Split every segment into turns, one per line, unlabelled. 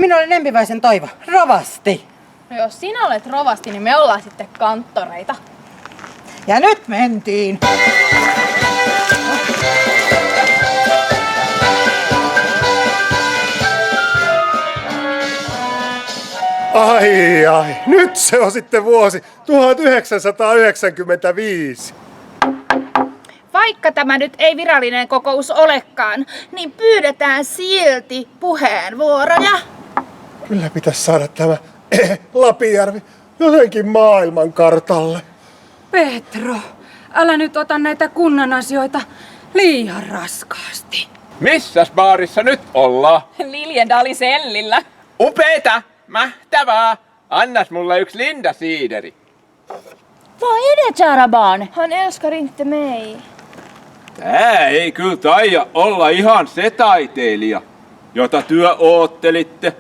Minä olen Empiväisen Toivo, rovasti.
No jos sinä olet rovasti, niin me ollaan sitten kanttoreita.
Ja nyt mentiin.
Ai, nyt se on sitten vuosi 1995.
Vaikka tämä nyt ei virallinen kokous olekaan, niin pyydetään silti puheenvuoroja.
Kyllä pitäisi saada tämä Lapinjärvi jotenkin maailmankartalle.
Petro, älä nyt ota näitä kunnan asioita liian raskaasti.
Missäs baarissa nyt ollaan?
Liljendalin sellillä.
Upeeta! Mähtävää! Annas mulle yksi Linda-siideri.
Vad är det, kära barn?
Han älskar inte mig.
Tää ei kyllä taida olla ihan se taiteilija, jota työ oottelitte.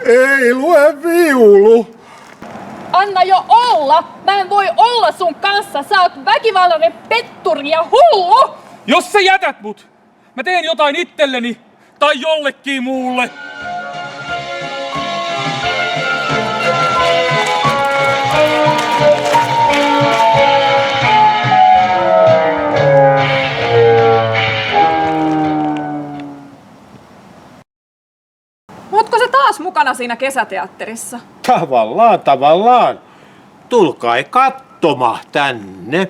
Ei lue viulu.
Anna jo olla! Mä en voi olla sun kanssa! Sä oot väkivaltainen petturi ja hullu!
Jos sä jätät mut, mä teen jotain itselleni tai jollekin muulle.
Ootko sä taas mukana siinä kesäteatterissa?
Tavallaan. Tulkaa katsomaan tänne.